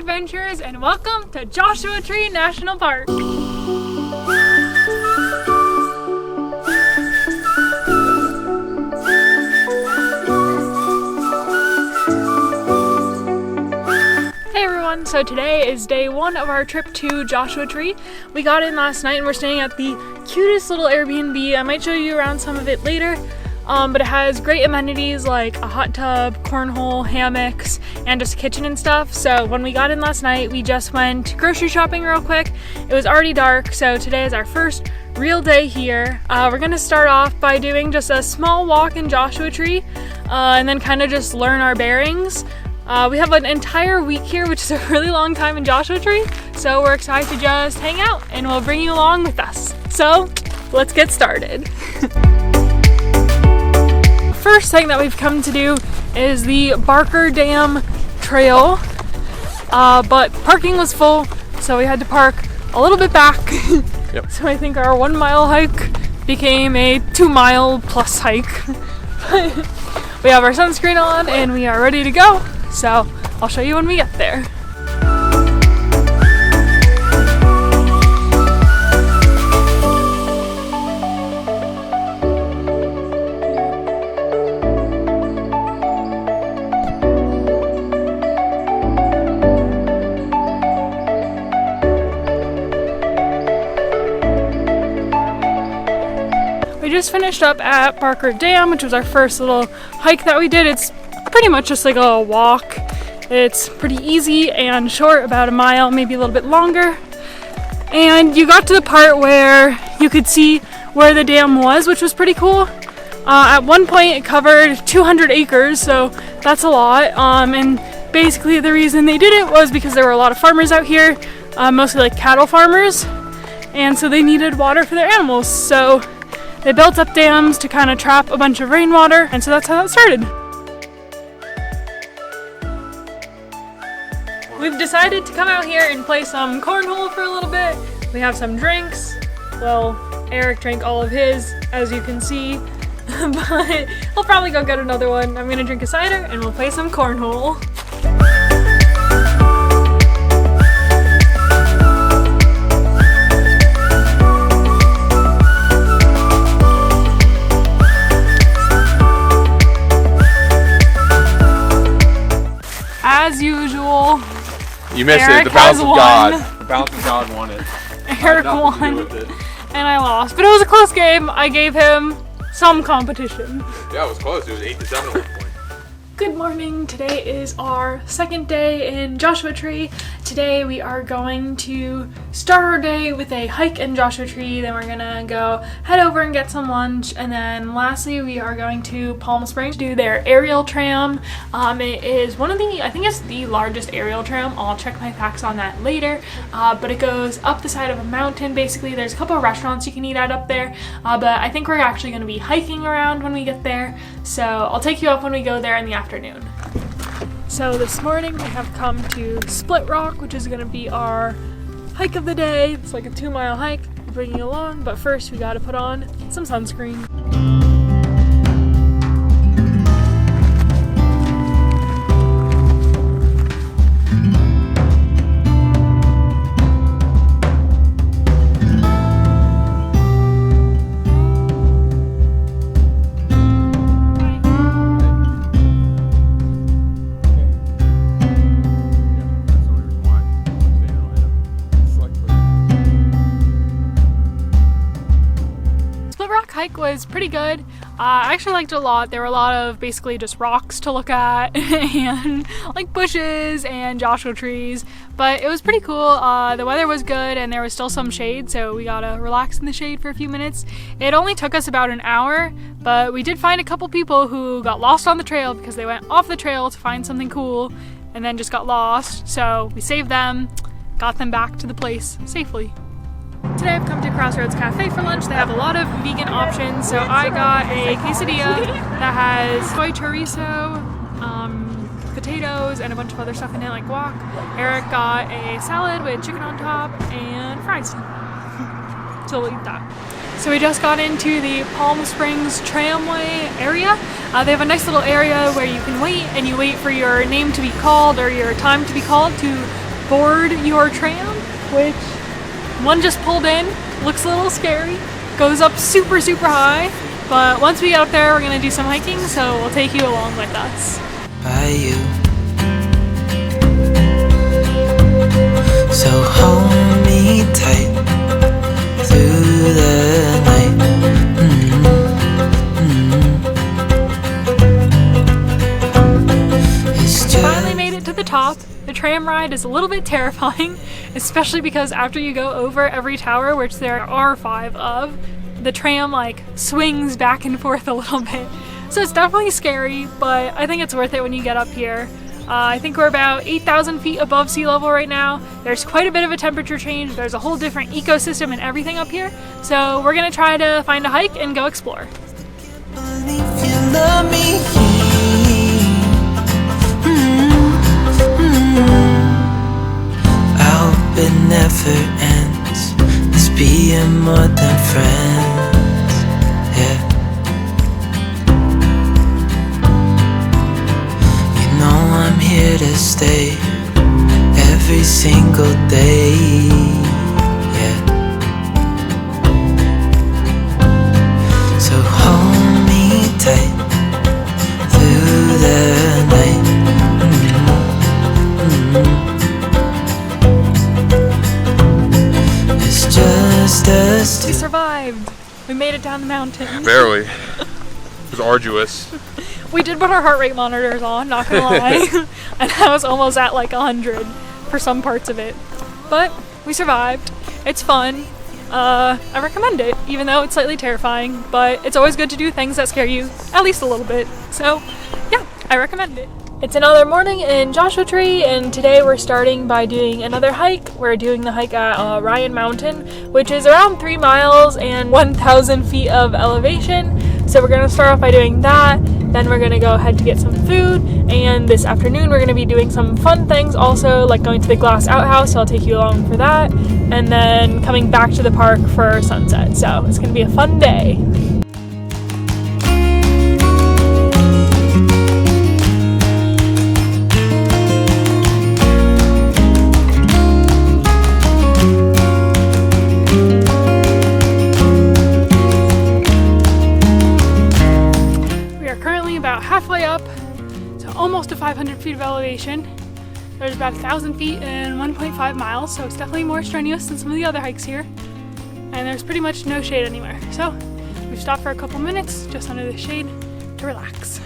adventurers, and welcome to Joshua Tree National Park. Hey everyone, so today is day one of our trip to Joshua Tree. We got in last night and we're staying at the cutest little Airbnb. I might show you around some of it later. But it has great amenities like a hot tub, cornhole, hammocks, and just a kitchen and stuff. So when we got in last night, we just went grocery shopping real quick. It was already dark, so today is our first real day here. We're gonna start off by doing just a small walk in Joshua Tree, and then kind of just learn our bearings. We have an entire week here, which is a really long time in Joshua Tree, so we're excited to just hang out and we'll bring you along with us. So let's get started. First thing that we've come to do is the Barker Dam Trail, but parking was full, so we had to park a little bit back. Yep. So I think our 1 mile hike became a 2 mile plus hike. We have our sunscreen on and we are ready to go, so I'll show you when we get there. We just finished up at Barker Dam, which was our first little hike that we did. It's pretty much just like a walk. It's pretty easy and short, about a mile, maybe a little bit longer. And you got to the part where you could see where the dam was, which was pretty cool. At one point it covered 200 acres, so that's a lot. And basically the reason they did it was because there were a lot of farmers out here, mostly like cattle farmers. And so they needed water for their animals. So they built up dams to kind of trap a bunch of rainwater, and so that's how that started. We've decided to come out here and play some cornhole for a little bit. We have some drinks. Well, Eric drank all of his, as you can see, but he'll probably go get another one. I'm gonna drink a cider and we'll play some cornhole. As usual, you missed Eric it. The balance of won. God. The balance of God won it. Eric won, and I lost. But it was a close game. I gave him some competition. Yeah, it was close. It was 8-7 at one point. Good morning. Today is our second day in Joshua Tree. Today we are going to start our day with a hike in Joshua Tree, then we're gonna go head over and get some lunch, and then lastly we are going to Palm Springs to do their aerial tram. It is one of the, I think it's the largest aerial tram. I'll check my facts on that later, but it goes up the side of a mountain. Basically there's a couple of restaurants you can eat at up there, but I think we're actually going to be hiking around when we get there, so I'll take you up when we go there in the afternoon. So this morning we have come to Split Rock, which is going to be our hike of the day. It's like a 2 mile hike. We'll bring you along, but first we got to put on some sunscreen. Hike was pretty good. I actually liked it a lot. There were a lot of basically just rocks to look at and like bushes and Joshua trees, but it was pretty cool. The weather was good and there was still some shade, so we got to relax in the shade for a few minutes. It only took us about an hour, but we did find a couple people who got lost on the trail because they went off the trail to find something cool and then just got lost. So we saved them, got them back to the place safely. Today I've come to Crossroads Cafe for lunch. They have a lot of vegan options, so I got a quesadilla that has soy chorizo, potatoes, and a bunch of other stuff in it like guac. Eric got a salad with chicken on top and fries. So we'll eat that. So we just got into the Palm Springs tramway area. They have a nice little area where you can wait, and you wait for your name to be called or your time to be called to board your tram, which one just pulled in, looks a little scary, goes up super high, but once we get up there we're gonna do some hiking, so we'll take you along with us. By you, so hold me tight through the night. Finally made it to the top. The tram ride is a little bit terrifying, especially because after you go over every tower, which there are 5 of, the tram like swings back and forth a little bit. So it's definitely scary, but I think it's worth it when you get up here. I think we're about 8,000 feet above sea level right now. There's quite a bit of a temperature change. There's a whole different ecosystem and everything up here. So we're gonna try to find a hike and go explore. If you love me, I hope it never ends. Let's be more than friends, yeah. You know I'm here to stay every single day, yeah. So hold me tight through the night. It's just us We two. survived. We made it down the mountain. Barely. It was arduous. We did put our heart rate monitors on, not gonna lie. And I was almost at like 100 for some parts of it. But we survived. It's fun. I recommend it, even though it's slightly terrifying. But it's always good to do things that scare you, at least a little bit. So yeah, I recommend it. It's another morning in Joshua Tree, and today we're starting by doing another hike. We're doing the hike at Ryan Mountain, which is around 3 miles and 1,000 feet of elevation. So we're gonna start off by doing that. Then we're gonna go ahead to get some food, and this afternoon we're gonna be doing some fun things also, like going to the glass outhouse, so I'll take you along for that, and then coming back to the park for sunset. So it's gonna be a fun day. Halfway up, so almost to 500 feet of elevation. There's about 1,000 feet and 1.5 miles, so it's definitely more strenuous than some of the other hikes here. And there's pretty much no shade anywhere. So we've stopped for a couple minutes just under the shade to relax.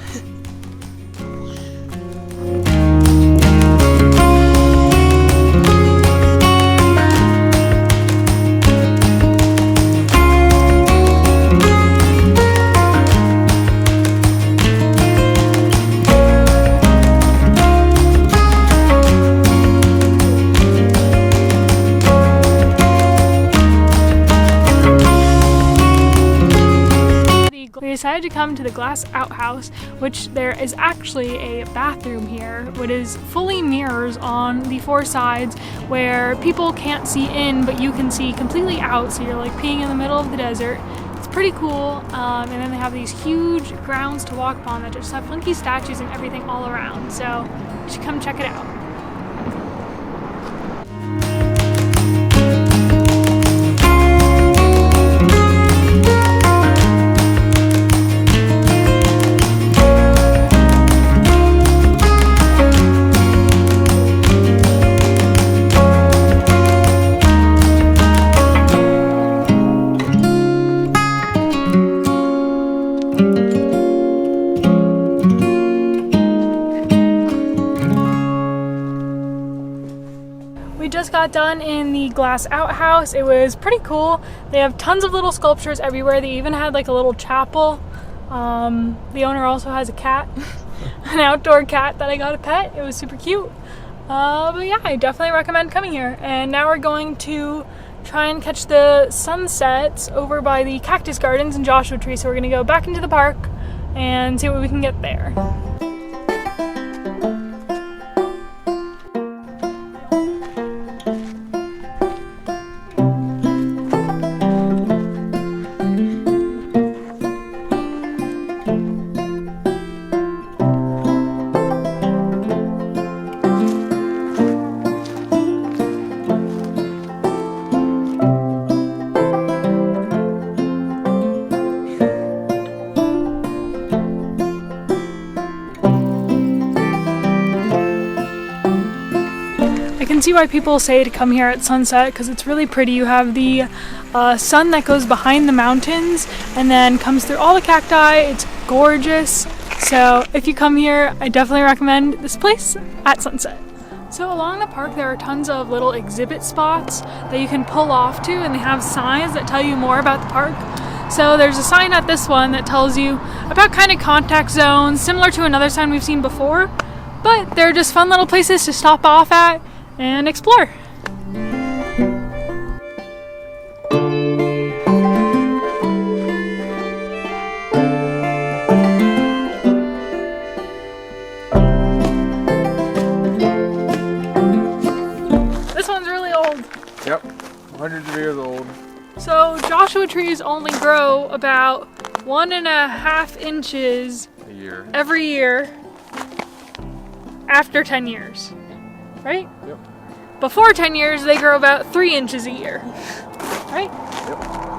We decided to come to the glass outhouse, which there is actually a bathroom here, which is fully mirrors on the 4 sides where people can't see in, but you can see completely out, so you're like peeing in the middle of the desert. It's pretty cool, and then they have these huge grounds to walk upon that just have funky statues and everything all around, so you should come check it out. We just got done in the glass outhouse. It was pretty cool. They have tons of little sculptures everywhere. They even had like a little chapel. The owner also has a cat, an outdoor cat that I got a pet. It was super cute. But yeah, I definitely recommend coming here. And now we're going to try and catch the sunsets over by the cactus gardens in Joshua Tree. So we're gonna go back into the park and see what we can get there. I can see why people say to come here at sunset because it's really pretty. You have the sun that goes behind the mountains and then comes through all the cacti. It's gorgeous. So if you come here, I definitely recommend this place at sunset. So along the park there are tons of little exhibit spots that you can pull off to, and they have signs that tell you more about the park. So there's a sign at this one that tells you about kind of contact zones, similar to another sign we've seen before, but they're just fun little places to stop off at and explore. This one's really old. Yep, hundreds of years old. So Joshua trees only grow about 1.5 inches A year. every year after 10 years, right? Yep. Before 10 years, they grow about 3 inches a year, right? Yep.